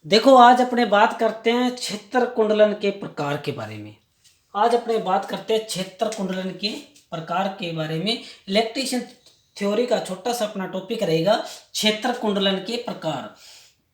देखो, आज अपने बात करते हैं क्षेत्र कुंडलन के प्रकार के बारे में। आज अपने बात करते हैं क्षेत्र कुंडलन के प्रकार के बारे में। इलेक्ट्रीशियन थ्योरी का छोटा सा अपना टॉपिक रहेगा, क्षेत्र कुंडलन के प्रकार।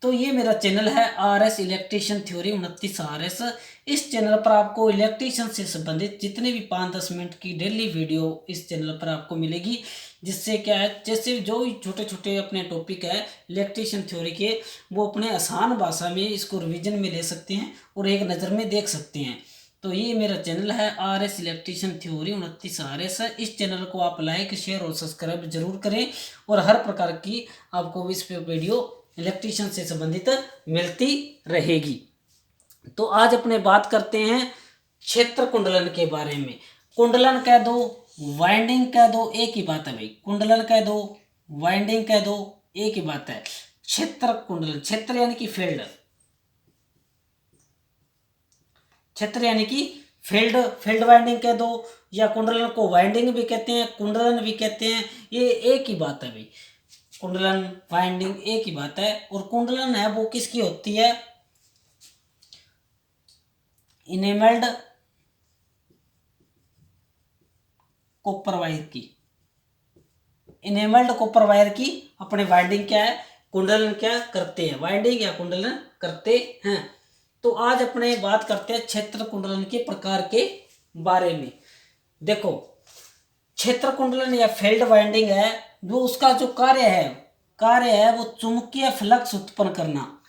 तो ये मेरा चैनल है RS इलेक्ट्रीशियन थ्योरी 29 RS। इस चैनल पर आपको इलेक्ट्रीशियन से संबंधित जितने भी 5-10 मिनट की डेली वीडियो इस चैनल पर आपको मिलेगी। जिससे क्या है, जैसे जो छोटे छोटे अपने टॉपिक है इलेक्ट्रीशियन थ्योरी के, वो अपने आसान भाषा में इसको रिवीजन में ले सकते हैं और एक नज़र में देख सकते हैं। तो ये मेरा चैनल है RS इलेक्ट्रीशियन थ्योरी 29 RS। इस चैनल को आप लाइक, शेयर और सब्सक्राइब जरूर करें और हर प्रकार की आपको इस पे वीडियो इलेक्ट्रीशियन से संबंधित मिलती रहेगी। तो आज अपने बात करते हैं क्षेत्र कुंडलन के बारे में। कुंडलन कह दो, वाइंडिंग कह दो, एक ही बात है भाई। कुंडलन कह दो, वाइंडिंग कह दो, एक ही बात है। क्षेत्र कुंडलन, क्षेत्र यानी कि फील्ड, क्षेत्र यानी कि फील्ड वाइंडिंग कह दो, या कुंडलन को वाइंडिंग भी कहते हैं, कुंडलन भी कहते हैं। ये एक ही बात है भाई। कुंडलन वाइंडिंग एक ही बात है। और कुंडलन है वो किसकी होती है? इनेमल्ड कॉपर वायर की। इनेमल्ड कॉपर वायर की अपने वाइंडिंग क्या है, कुंडलन क्या करते हैं, वाइंडिंग या कुंडलन करते हैं। तो आज अपने बात करते हैं क्षेत्र कुंडलन के प्रकार के बारे में। देखो, क्षेत्र कुंडलन या फील्ड वाइंडिंग है, वो उसका जो कार्य है वो चुंबकीय फ्लक्स उत्पन्न करना।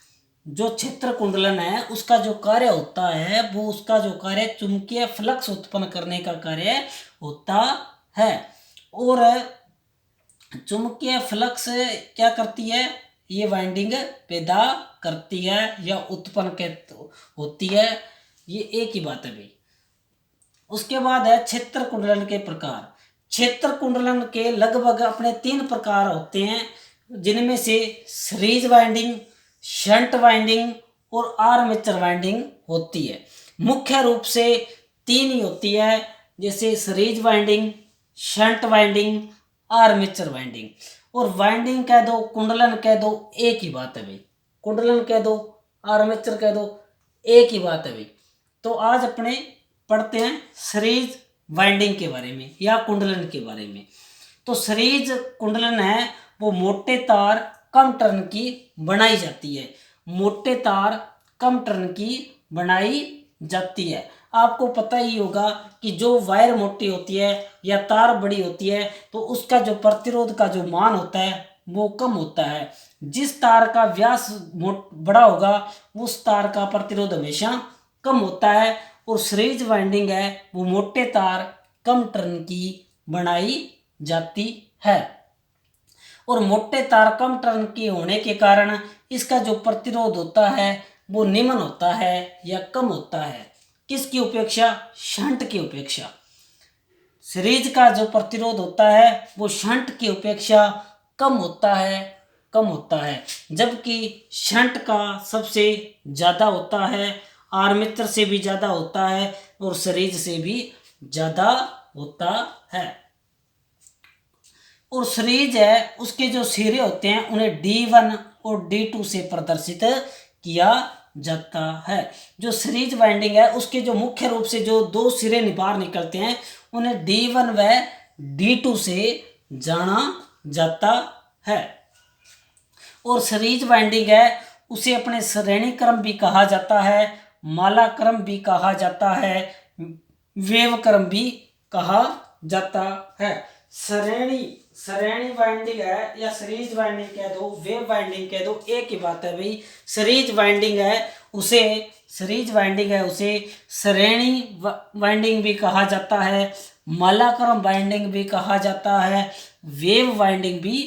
जो क्षेत्र कुंडलन है उसका जो कार्य होता है, वो उसका जो कार्य चुंबकीय फ्लक्स उत्पन्न करने का कार्य होता है। और चुंबकीय फ्लक्स क्या करती है? ये वाइंडिंग पैदा करती है या उत्पन्न होती है। ये एक ही बात है भाई। उसके बाद है क्षेत्र कुंडलन के प्रकार। क्षेत्र कुंडलन के लगभग अपने 3 प्रकार होते हैं, जिनमें से सीरीज वाइंडिंग, शंट वाइंडिंग और आर्मेचर वाइंडिंग होती है। मुख्य रूप से 3 ही होती है, जैसे series winding, shunt winding, armature winding. और वाइंडिंग कह दो, कुंडलन कह दो, एक ही बात है भाई। कुंडलन कह दो, आर्मेचर कह दो, एक ही बात है भाई। तो आज अपने पढ़ते हैं सीरीज वाइंडिंग के बारे में या कुंडलन के बारे में। तो सीरीज कुंडलन है वो मोटे तार कम टर्न की बनाई जाती है। मोटे तार कम टर्न की बनाई जाती है। आपको पता ही होगा कि जो वायर मोटी होती है या तार बड़ी होती है, तो उसका जो प्रतिरोध का जो मान होता है वो कम होता है। जिस तार का व्यास बड़ा होगा उस तार का प्रतिरोध हमेशा कम होता है। और सीरीज वाइंडिंग है वो मोटे तार कम टर्न की बनाई जाती है। और मोटे तार कम टर्न की होने के कारण इसका जो प्रतिरोध होता है वो निम्न होता है या कम होता है। किसकी उपेक्षा? शंट की उपेक्षा। सीरीज का जो प्रतिरोध होता है वो शंट की उपेक्षा कम होता है, जबकि शंट का सबसे ज़्यादा होता है, आर्मेचर से भी ज़्यादा होता है और सीरीज से भी ज़्यादा होता है। और सीरीज है उसके जो सिरे होते हैं उन्हें D1 और D2 से प्रदर्शित किया जाता है। जो सीरीज वाइंडिंग है उसके जो मुख्य रूप से जो 2 सिरे बाहर निकलते हैं उन्हें D1 व D2 से जाना जाता है। और सीरीज वाइंडिंग है उसे अपने श्रेणी क्रम भी कहा जाता है, माला क्रम भी कहा जाता है, वेव क्रम भी कहा जाता है। श्रेणी वाइंडिंग है या सीरीज वाइंडिंग कह दो, वेव वाइंडिंग कह दो, एक ही बात है भाई। सीरीज वाइंडिंग है उसे श्रेणी वाइंडिंग भी कहा जाता है, मालाक्रम वाइंडिंग भी कहा जाता है, वेव वाइंडिंग भी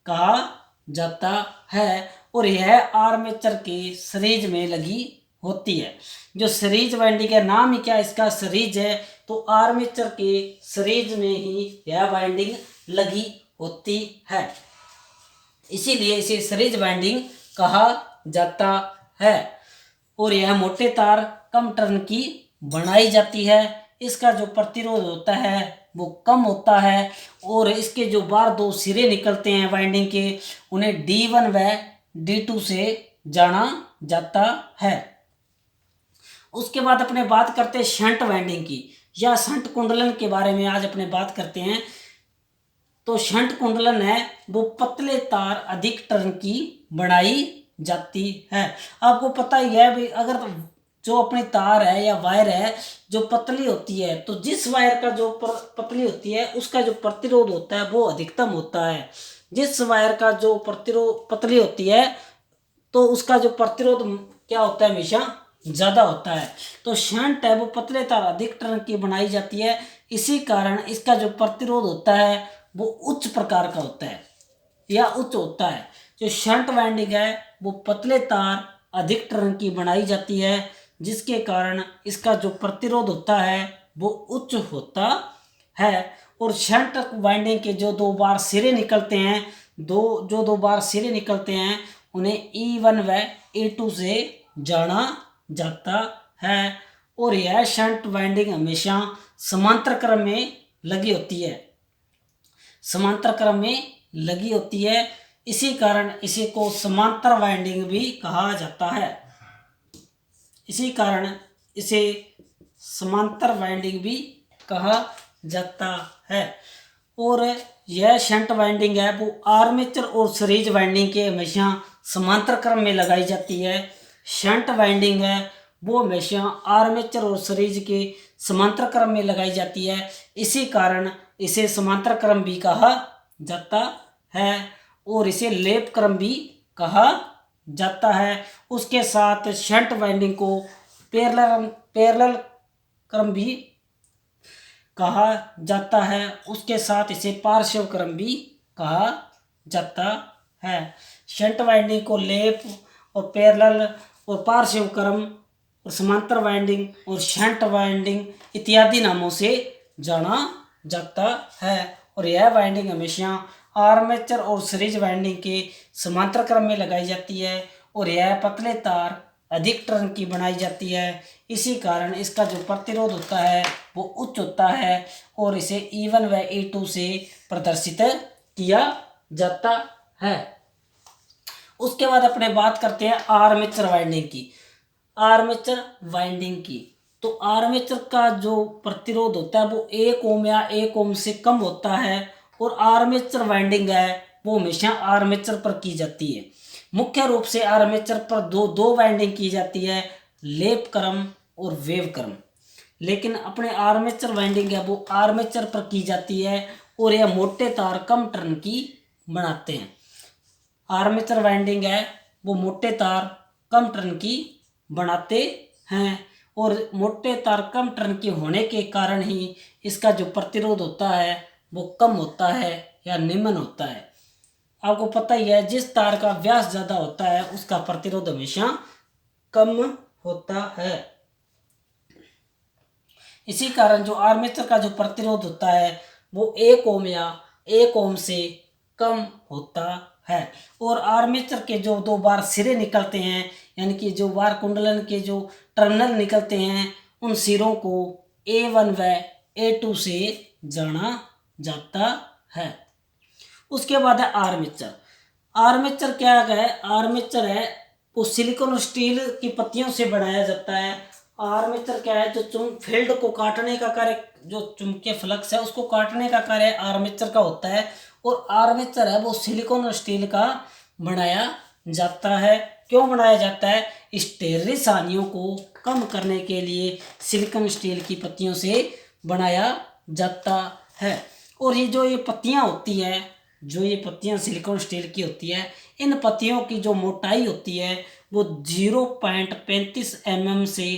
कहा जाता है। और यह आर्मेचर के सीरीज में लगी होती है। जो सीरीज वाइंडिंग है, नाम ही क्या इसका, सीरीज है, तो आर्मेचर के सीरीज में ही यह वाइंडिंग लगी होती है, इसीलिए इसे सीरीज वाइंडिंग कहा जाता है। और यह मोटे तार कम टर्न की बनाई जाती है। इसका जो प्रतिरोध होता है वो कम होता है। और इसके जो बाहर 2 सिरे निकलते हैं वाइंडिंग के, उन्हें D1 व D2 से जाना जाता है। उसके बाद अपने बात करते हैं शंट वाइंडिंग की या शंट कुंडलन के बारे में आज अपने बात करते हैं। तो शंट कुंडलन है वो पतले तार अधिक टर्न की बनाई जाती है। आपको पता ही है भाई, अगर जो अपनी तार है या वायर है जो पतली होती है, तो जिस वायर का जो पतली होती है उसका जो प्रतिरोध होता है वो अधिकतम होता है। जिस वायर का जो प्रतिरोध पतली होती है तो उसका जो प्रतिरोध क्या होता है, हमेशा ज़्यादा होता है। तो शंट है वो पतले तार अधिक टर्न की बनाई जाती है, इसी कारण इसका जो प्रतिरोध होता है वो उच्च प्रकार का होता है या उच्च होता है। जो शंट वाइंडिंग है वो पतले तार अधिक टर्न की बनाई जाती है, जिसके कारण इसका जो प्रतिरोध होता है वो उच्च होता है। और शंट वाइंडिंग के जो दो बार सिरे निकलते हैं, दो बार सिरे निकलते हैं, उन्हें E1 व E2 से जाना जाता है। और यह शंट वाइंडिंग हमेशा समांतर क्रम में लगी होती है, समांतर क्रम में लगी होती है, इसी कारण इसी को समांतर वाइंडिंग भी कहा जाता है। इसी कारण इसे समांतर वाइंडिंग भी कहा जाता है। और यह शंट वाइंडिंग है वो आर्मेचर और सीरीज वाइंडिंग के हमेशा समांतर क्रम में लगाई जाती है। शंट वाइंडिंग है वो हमेशा आर्मेचर और सीरीज के समांतर क्रम में लगाई जाती है, इसी कारण इसे समांतर क्रम भी कहा जाता है और इसे लेप क्रम भी कहा जाता है। उसके साथ शंट वाइंडिंग को पैरेलल क्रम भी कहा जाता है, उसके साथ इसे पार्श्व क्रम भी कहा जाता है। शंट वाइंडिंग को लेप और पैरेलल और पार्श्व क्रम और समांतर वाइंडिंग और शंट वाइंडिंग इत्यादि नामों से जाना जाता है। और यह वाइंडिंग हमेशा आर्मेचर और सीरीज वाइंडिंग के समांतर क्रम में लगाई जाती है और यह पतले तार अधिक टर्न की बनाई जाती है, इसी कारण इसका जो प्रतिरोध होता है वो उच्च होता है और इसे E1 व E2 से प्रदर्शित किया जाता है। उसके बाद अपने बात करते हैं आर्मेचर वाइंडिंग की। आर्मेचर वाइंडिंग की तो आर्मेचर का जो प्रतिरोध होता है वो 1 ओम या 1 ओम से कम होता है और आर्मेचर वाइंडिंग है वो हमेशा आर्मेचर पर की जाती है। मुख्य रूप से आर्मेचर पर दो वाइंडिंग की जाती है, लेप क्रम और वेव क्रम। लेकिन अपने आर्मेचर वाइंडिंग है वो आर्मेचर पर की जाती है और यह मोटे तार कम टर्न की बनाते हैं। आर्मेचर वाइंडिंग है वो मोटे तार कम टर्न की बनाते हैं और मोटे तार कम टर्न के होने के कारण ही इसका जो प्रतिरोध होता है वो कम होता है या निम्न होता है। आपको पता ही है जिस तार का व्यास ज़्यादा होता है उसका प्रतिरोध हमेशा कम होता है। इसी कारण जो आर्मेचर का जो प्रतिरोध होता है वो 1 ओम या 1 ओम से कम होता है। और आर्मेचर के जो दो बार सिरे निकलते हैं, यानी कि जो बार कुंडलन के जो टर्मिनल निकलते हैं, उन सिरों को A1 व A2 से जाना जाता है। उसके बाद है आर्मेचर। आर्मेचर क्या है? आर्मेचर है वो सिलिकॉन और स्टील की पत्तियों से बनाया जाता है। आर्मेचर क्या है? जो फील्ड को काटने का कार्य, जो चुंबकीय फ्लक्स है उसको काटने का कार्य आर्मेचर का होता है। और आर्मेचर है वो सिलिकॉन और स्टील का बनाया जाता है। क्यों बनाया जाता है? स्टेररिस हानियों को कम करने के लिए सिलिकॉन स्टील की पत्तियों से बनाया जाता है। और ये पत्तियां होती है, जो ये पत्तियां सिलिकॉन स्टील की होती है, इन पत्तियों की जो मोटाई होती है वो 0.35 mm से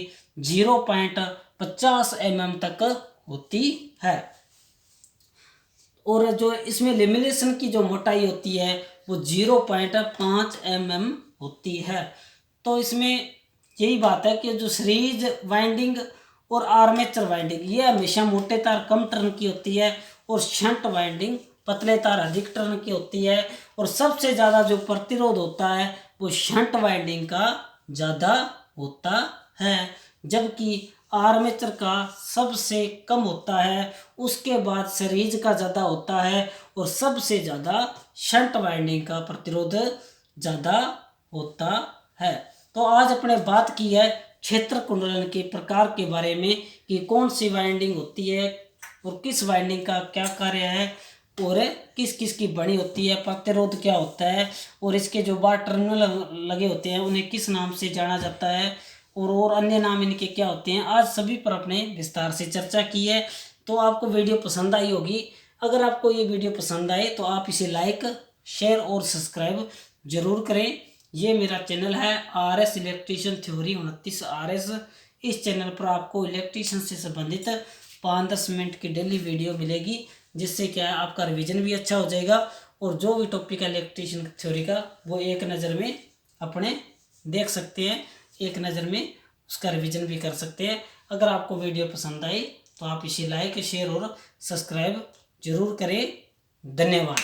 0.50 mm तक होती है। और जो इसमें लेमिनेशन की जो मोटाई होती है वो 0.5 mm होती है। तो इसमें यही बात है कि जो सीरीज वाइंडिंग और आर्मेचर वाइंडिंग ये हमेशा मोटे तार कम टर्न की होती है और शंट वाइंडिंग पतले तार अधिक टर्न की होती है। और सबसे ज़्यादा जो प्रतिरोध होता है वो शंट वाइंडिंग का ज़्यादा होता है, जबकि आर्मेचर का सबसे कम होता है। उसके बाद सीरीज का ज़्यादा होता है और सबसे ज़्यादा शंट वाइंडिंग का प्रतिरोध ज़्यादा होता है। तो आज अपने बात की है क्षेत्र कुंडलन के प्रकार के बारे में कि कौन सी वाइंडिंग होती है और किस वाइंडिंग का क्या कार्य है और किस किस की बनी होती है, प्रतिरोध क्या होता है और इसके जो बार टर्मिनल लगे होते हैं उन्हें किस नाम से जाना जाता है और अन्य नाम इनके क्या होते हैं। आज सभी पर अपने विस्तार से चर्चा की है। तो आपको वीडियो पसंद आई होगी। अगर आपको ये वीडियो पसंद आए तो आप इसे लाइक, शेयर और सब्सक्राइब जरूर करें। ये मेरा चैनल है RS इलेक्ट्रीशियन थ्योरी 29 RS। इस चैनल पर आपको इलेक्ट्रीशियन से संबंधित 5-10 मिनट की डेली वीडियो मिलेगी, जिससे क्या है आपका रिवीजन भी अच्छा हो जाएगा और जो भी टॉपिक है इलेक्ट्रीशियन थ्योरी का वो एक नज़र में अपने देख सकते हैं, एक नज़र में उसका रिवीजन भी कर सकते हैं। अगर आपको वीडियो पसंद आई तो आप इसे लाइक, शेयर और सब्सक्राइब जरूर करें। धन्यवाद।